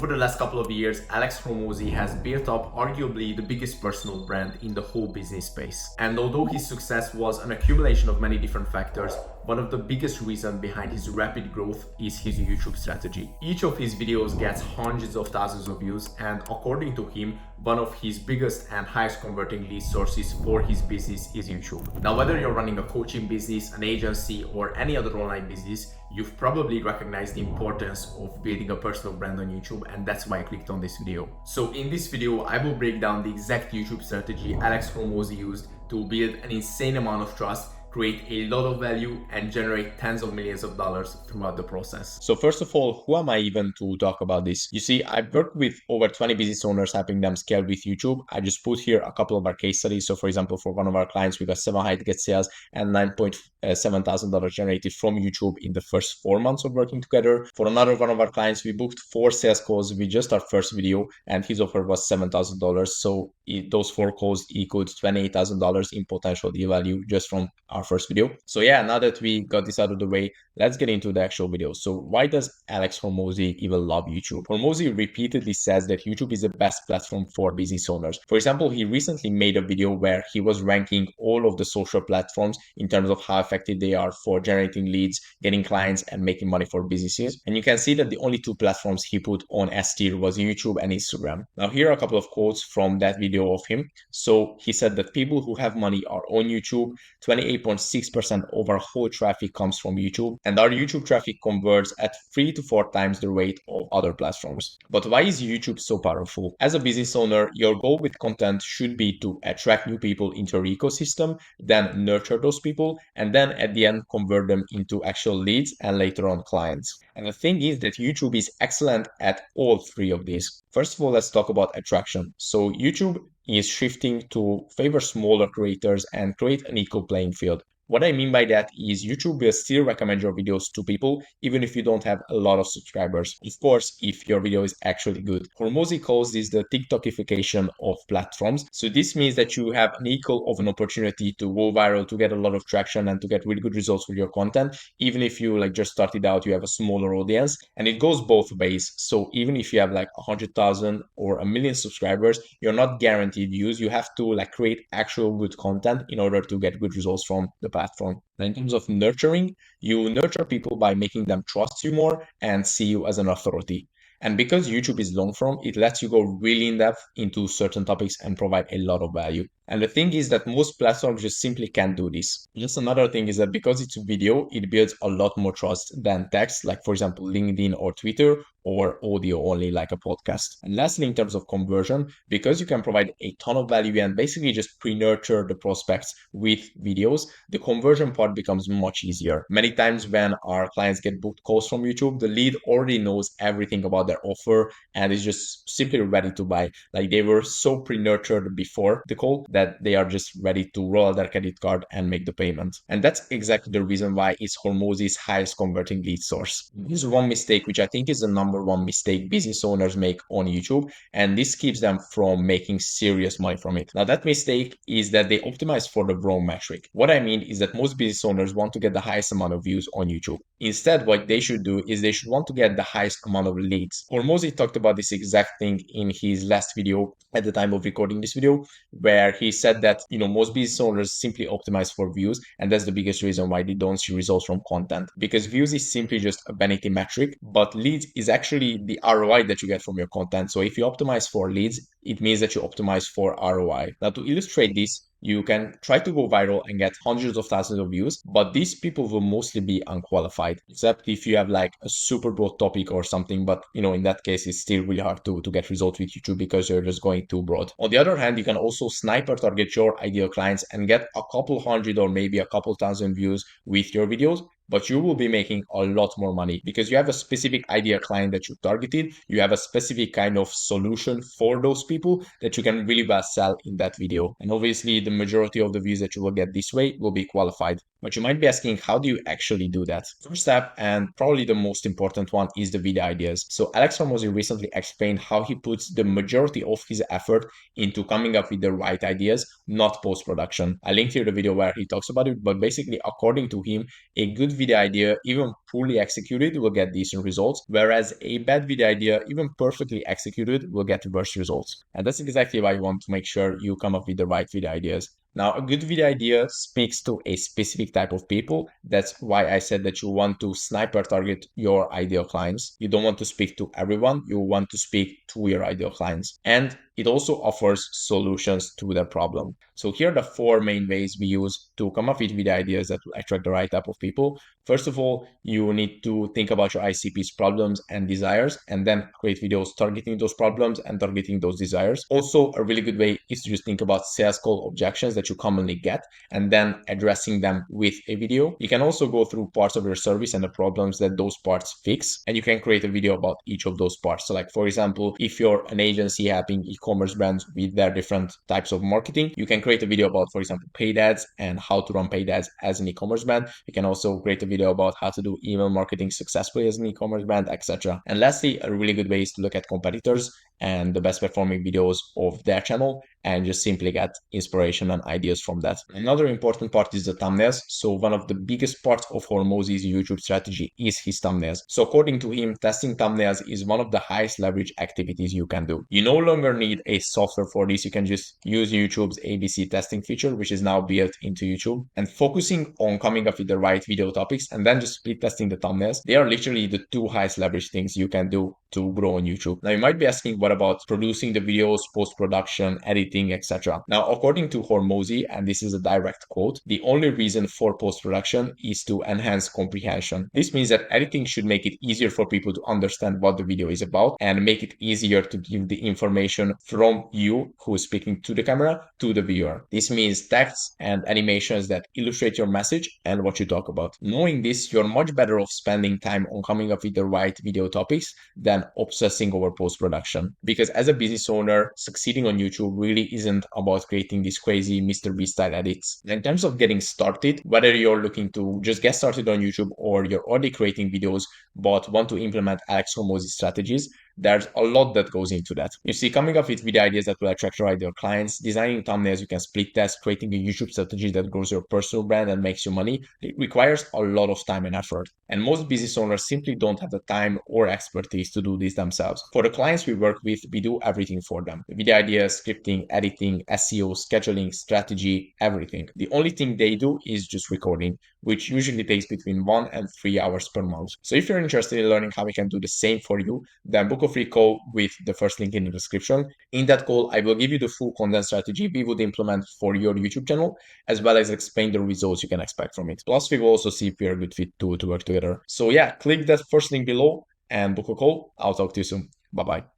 Over the last couple of years, Alex Hormozi has built up arguably the biggest personal brand in the whole business space. And although his success was an accumulation of many different factors, one of the biggest reasons behind his rapid growth is his YouTube strategy. Each of his videos gets hundreds of thousands of views, and according to him, one of his biggest and highest converting lead sources for his business is YouTube. Now, whether you're running a coaching business, an agency, or any other online business, you've probably recognized the importance of building a personal brand on YouTube, and that's why I clicked on this video. So in this video, I will break down the exact YouTube strategy Alex Hormozi used to build an insane amount of trust, create a lot of value, and generate tens of millions of dollars throughout the process. So first of all, who am I even to talk about this? You see, I've worked with over 20 business owners, helping them scale with YouTube. I just put here a couple of our case studies. So for example, for one of our clients, we got 7 high ticket sales and $9.7 thousand generated from YouTube in the first 4 months of working together. For another one of our clients, we booked 4 sales calls with just our first video, and his offer was $7,000. So those 4 calls equaled $28,000 in potential deal value just from our first video. So yeah, now that we got this out of the way, let's get into the actual video. So why does Alex Hormozi even love YouTube? Hormozi repeatedly says that YouTube is the best platform for business owners. For example, he recently made a video where he was ranking all of the social platforms in terms of how effective they are for generating leads, getting clients, and making money for businesses. And you can see that the only 2 platforms he put on S tier was YouTube and Instagram. Now here are a couple of quotes from that video of him. So he said that people who have money are on YouTube. 28.6% of our whole traffic comes from YouTube, and our YouTube traffic converts at 3 to 4 times the rate of other platforms. But why is YouTube so powerful? As a business owner, your goal with content should be to attract new people into your ecosystem, then nurture those people, and then at the end convert them into actual leads and later on clients. And the thing is that YouTube is excellent at all 3 of these. First of all, let's talk about attraction. So YouTube is shifting to favor smaller creators and create an equal playing field. What I mean by that is YouTube will still recommend your videos to people even if you don't have a lot of subscribers. Of course, if your video is actually good. Hormozi calls this the TikTokification of platforms. So this means that you have an equal of an opportunity to go viral, to get a lot of traction, and to get really good results with your content. Even if you just started out, you have a smaller audience, and it goes both ways. So even if you have 100,000 or a million subscribers, you're not guaranteed views. You have to create actual good content in order to get good results from the platform. Now, in terms of nurturing, you nurture people by making them trust you more and see you as an authority. And because YouTube is long form, it lets you go really in depth into certain topics and provide a lot of value. And the thing is that most platforms just simply can't do this. Just another thing is that because it's video, it builds a lot more trust than text, like for example, LinkedIn or Twitter, or audio only like a podcast. And lastly, in terms of conversion, because you can provide a ton of value and basically just pre-nurture the prospects with videos, the conversion part becomes much easier. Many times when our clients get booked calls from YouTube, the lead already knows everything about their offer and is just simply ready to buy. They were so pre-nurtured before the call that they are just ready to roll out their credit card and make the payment. And that's exactly the reason why it's Hormozi's highest converting lead source. Here's one mistake, which I think is the number one mistake business owners make on YouTube, and this keeps them from making serious money from it. Now, that mistake is that they optimize for the wrong metric. What I mean is that most business owners want to get the highest amount of views on YouTube. Instead, what they should do is they should want to get the highest amount of leads. Hormozi talked about this exact thing in his last video at the time of recording this video, where he said that most business owners simply optimize for views, and that's the biggest reason why they don't see results from content, because views is simply just a vanity metric, but leads is actually the ROI that you get from your content. So if you optimize for leads, it means that you optimize for ROI. Now, to illustrate this, you can try to go viral and get hundreds of thousands of views, but these people will mostly be unqualified, except if you have a super broad topic or something. But in that case, it's still really hard to get results with YouTube because you're just going too broad. On the other hand, you can also sniper target your ideal clients and get a couple hundred or maybe a couple thousand views with your videos, but you will be making a lot more money because you have a specific ideal client that you targeted. You have a specific kind of solution for those people that you can really well sell in that video. And obviously, the majority of the views that you will get this way will be qualified. But you might be asking, how do you actually do that? First step, and probably the most important one, is the video ideas. So Alex Hormozi recently explained how he puts the majority of his effort into coming up with the right ideas, not post-production. I linked here the video where he talks about it, but basically, according to him, a good video idea, even poorly executed, will get decent results, whereas a bad video idea, even perfectly executed, will get worse results. And that's exactly why you want to make sure you come up with the right video ideas. Now, a good video idea speaks to a specific type of people. That's why I said that you want to sniper target your ideal clients. You don't want to speak to everyone. You want to speak to your ideal clients. And it also offers solutions to their problem. So here are the four main ways we use to come up with video ideas that will attract the right type of people. First of all, you need to think about your ICP's problems and desires, and then create videos targeting those problems and targeting those desires. Also, a really good way is to just think about sales call objections that you commonly get, and then addressing them with a video. You can also go through parts of your service and the problems that those parts fix, and you can create a video about each of those parts. So like, for example, if you're an agency helping e-commerce brands with their different types of marketing, you can create a video about, for example, paid ads and how to run paid ads as an e-commerce brand. You can also create a video about how to do email marketing successfully as an e-commerce brand, etc. And lastly, a really good way is to look at competitors and the best performing videos of their channel and just simply get inspiration and ideas from that. Another important part is the thumbnails. So one of the biggest parts of Hormozi's YouTube strategy is his thumbnails. So according to him, testing thumbnails is one of the highest leverage activities you can do. You no longer need a software for this. You can just use YouTube's ABC testing feature, which is now built into YouTube, and focusing on coming up with the right video topics and then just split testing the thumbnails. They are literally the two highest leverage things you can do to grow on YouTube. Now you might be asking, what about producing the videos, post-production, editing, etc.? Now, according to Hormozi, and this is a direct quote, the only reason for post-production is to enhance comprehension. This means that editing should make it easier for people to understand what the video is about and make it easier to give the information from you who is speaking to the camera to the viewer. This means text and animations that illustrate your message and what you talk about. Knowing this, you're much better off spending time on coming up with the right video topics than obsessing over post-production. Because as a business owner, succeeding on YouTube really isn't about creating these crazy Mr. Beast style edits. In terms of getting started, whether you're looking to just get started on YouTube or you're already creating videos but want to implement Alex Hormozi strategies, there's a lot that goes into that. You see, coming up with video ideas that will attract your ideal clients, designing thumbnails you can split test, creating a YouTube strategy that grows your personal brand and makes you money, it requires a lot of time and effort. And most business owners simply don't have the time or expertise to do this themselves. For the clients we work with, we do everything for them. Video ideas, scripting, editing, SEO, scheduling, strategy, everything. The only thing they do is just recording, which usually takes between 1 and 3 hours per month. So if you're interested in learning how we can do the same for you, then book a free call with the first link in the description. In that call, I will give you the full content strategy we would implement for your YouTube channel, as well as explain the results you can expect from it. Plus, we will also see if we are a good fit to work together. So yeah, click that first link below and book a call. I'll talk to you soon. Bye-bye.